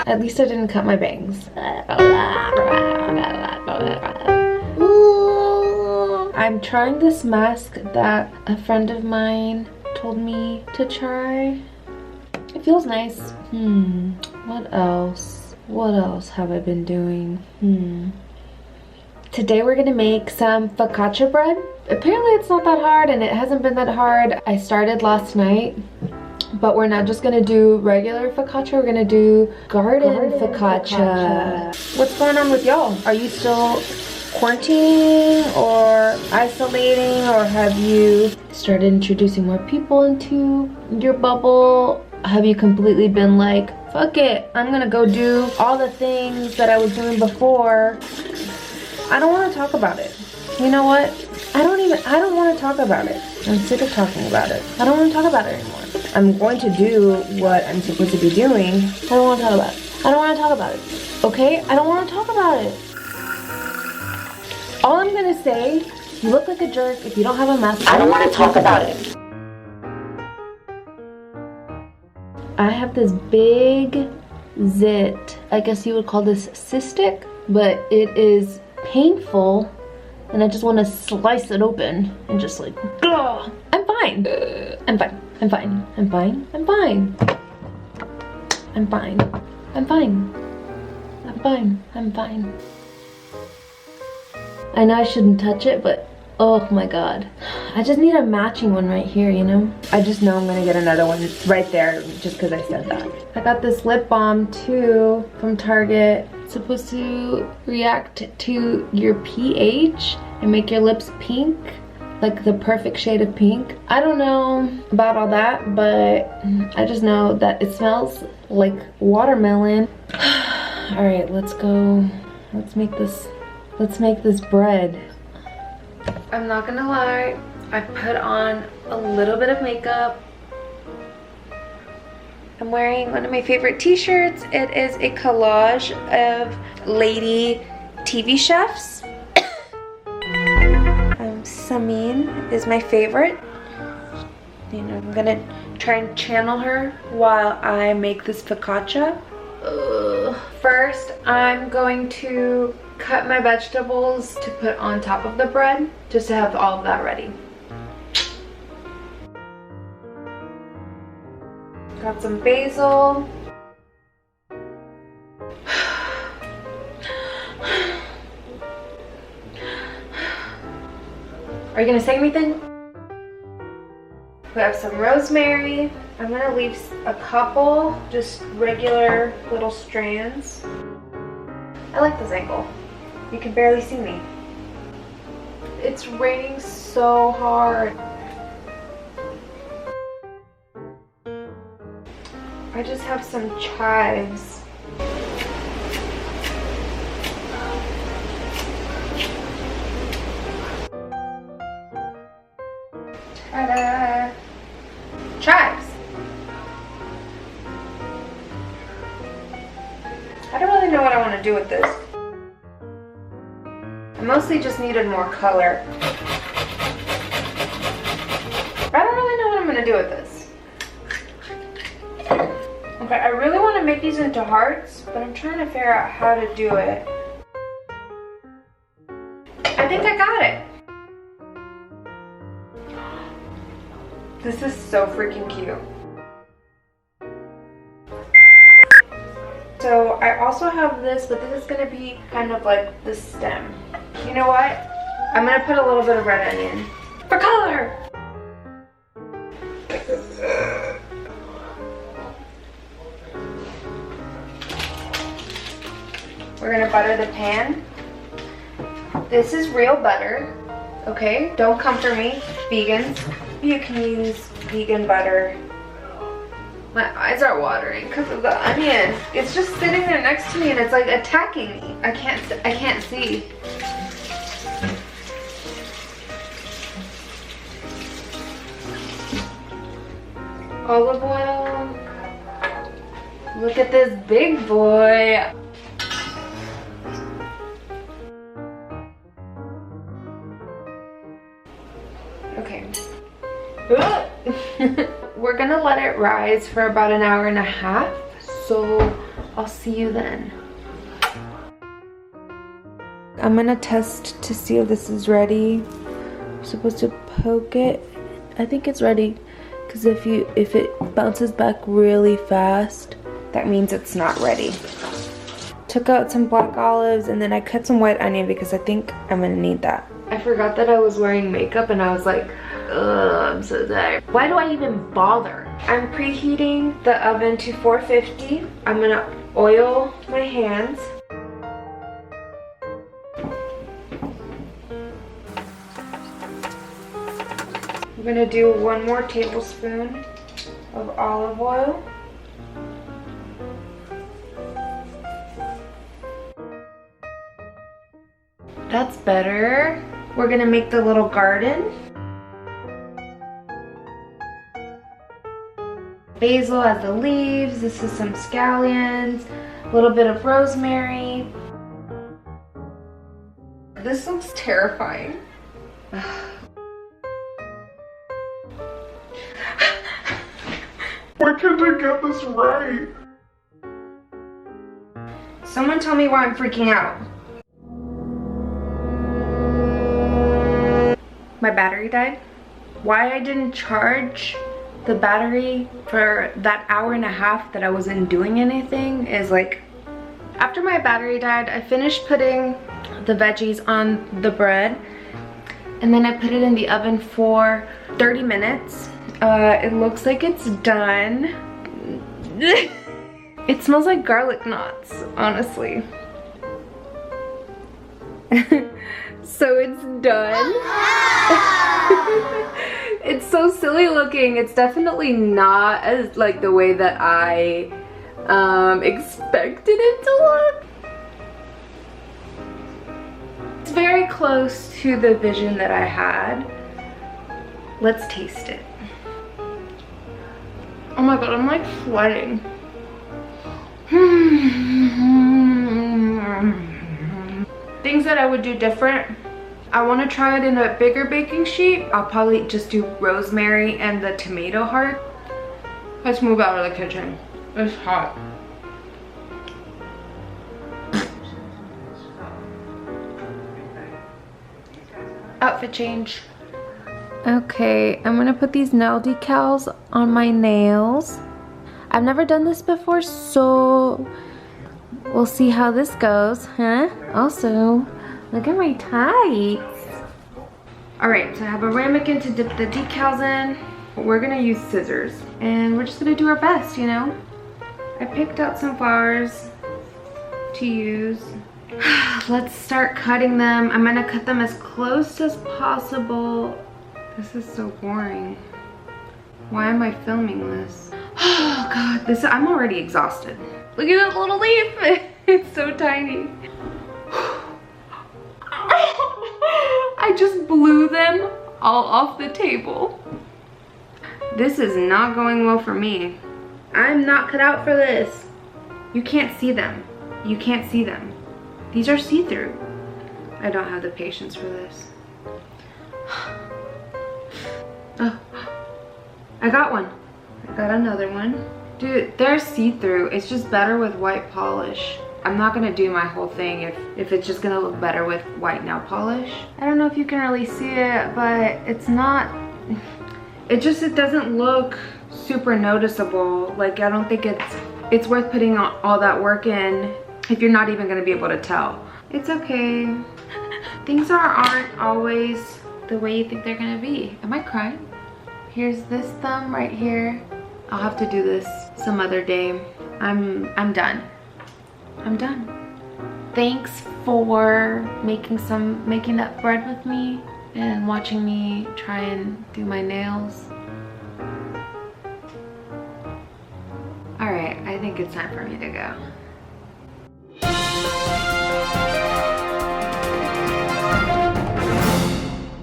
At least I didn't cut my bangs. I'm trying this mask that a friend of mine told me to try. It feels nice. What else? What else have I been doing? Today we're gonna make some focaccia bread. Apparently it's not that hard, and it hasn't been that hard. I started last night, but we're not just gonna do regular focaccia, we're gonna do garden focaccia. What's going on with y'all? Are you still quarantining or isolating, or have you started introducing more people into your bubble? Have you completely been like, fuck it, I'm gonna go do all the things that I was doing before? I don't want to talk about it. You know what? I don't want to talk about it. I'm sick of talking about it. I don't want to talk about it anymore. I'm going to do what I'm supposed to be doing. I don't want to talk about it. I don't want to talk about it. Okay? I don't want to talk about it. All I'm gonna say, you look like a jerk if you don't have a mask. I don't want to talk about it. I have this big zit. I guess you would call this cystic, but it is painful, and I just want to slice it open and just like, ugh. I'm fine. I'm fine. I'm fine. I'm fine. I'm fine. I'm fine. I'm fine. I'm fine. I'm fine. I know I shouldn't touch it, but oh my god. I just need a matching one right here, you know? I just know I'm gonna get another one right there just because I said that. I got this lip balm too from Target. It's supposed to react to your pH and make your lips pink, like the perfect shade of pink. I don't know about all that, but I just know that it smells like watermelon. All right, let's go. Let's make this bread. I'm not gonna lie, I put on a little bit of makeup. I'm wearing one of my favorite t-shirts. It is a collage of lady TV chefs. Samin is my favorite. You know, I'm gonna try and channel her while I make this focaccia. First, I'm going to cut my vegetables to put on top of the bread, just to have all of that ready. Got some basil. Are you gonna say anything? We have some rosemary. I'm gonna leave a couple, just regular little strands. I like this angle. You can barely see me. It's raining so hard. I just have some chives. Ta-da! Chives! I don't really know what I want to do with this. I mostly just needed more color. I don't really know what I'm going to do with this. Okay, I really want to make these into hearts, but I'm trying to figure out how to do it. I think I got it. This is so freaking cute. So I also have this, but this is gonna be kind of like the stem. You know what? I'm gonna put a little bit of red onion for color. We're gonna butter the pan. This is real butter, okay? Don't come for me, vegans. You can use vegan butter. My eyes are watering because of the onion. It's just sitting there next to me and it's like attacking me. I can't see. Olive oil. Look at this big boy. Okay. We're gonna let it rise for about an hour and a half. So I'll see you then. I'm gonna test to see if this is ready. I'm supposed to poke it. I think it's ready, because if it bounces back really fast, that means it's not ready. Took out some black olives and then I cut some white onion because I think I'm gonna need that. I forgot that I was wearing makeup and I was like, ugh, I'm so tired. Why do I even bother? I'm preheating the oven to 450. I'm gonna oil my hands. I'm gonna do 1 more tablespoon of olive oil. That's better. We're gonna make the little garden. Basil has the leaves. This is some scallions, a little bit of rosemary. This looks terrifying. Why can't I get this right? Someone tell me why I'm freaking out. My battery died. Why I didn't charge the battery for that hour and a half that I wasn't doing anything is like, after my battery died, I finished putting the veggies on the bread and then I put it in the oven for 30 minutes. It looks like it's done. It smells like garlic knots, honestly. So it's done. It's so silly looking. It's definitely not as like the way that I expected it to look. It's very close to the vision that I had. Let's taste it. Oh my god, I'm like sweating. Things that I would do different. I want to try it in a bigger baking sheet. I'll probably just do rosemary and the tomato heart. Let's move out of the kitchen. It's hot. Outfit change. Okay, I'm gonna put these nail decals on my nails. I've never done this before, so we'll see how this goes, huh? Also, look at my tights. Alright, so I have a ramekin to dip the decals in. We're gonna use scissors, and we're just gonna do our best, you know? I picked out some flowers to use. Let's start cutting them. I'm gonna cut them as close as possible. This is so boring. Why am I filming this? Oh god, I'm already exhausted. Look at that little leaf. It's so tiny. I just blew them all off the table. This is not going well for me. I'm not cut out for this. You can't see them. You can't see them. These are see-through. I don't have the patience for this. Oh, I got one. I got another one. Dude, they're see-through. It's just better with white polish. I'm not gonna do my whole thing if it's just gonna look better with white nail polish. I don't know if you can really see it, but it's not, it doesn't look super noticeable. Like, I don't think it's worth putting all that work in if you're not even gonna be able to tell. It's okay. Things aren't always the way you think they're gonna be. Am I crying? Here's this thumb right here. I'll have to do this some other day. I'm done. I'm done. Thanks for making that bread with me and watching me try and do my nails. All right, I think it's time for me to go.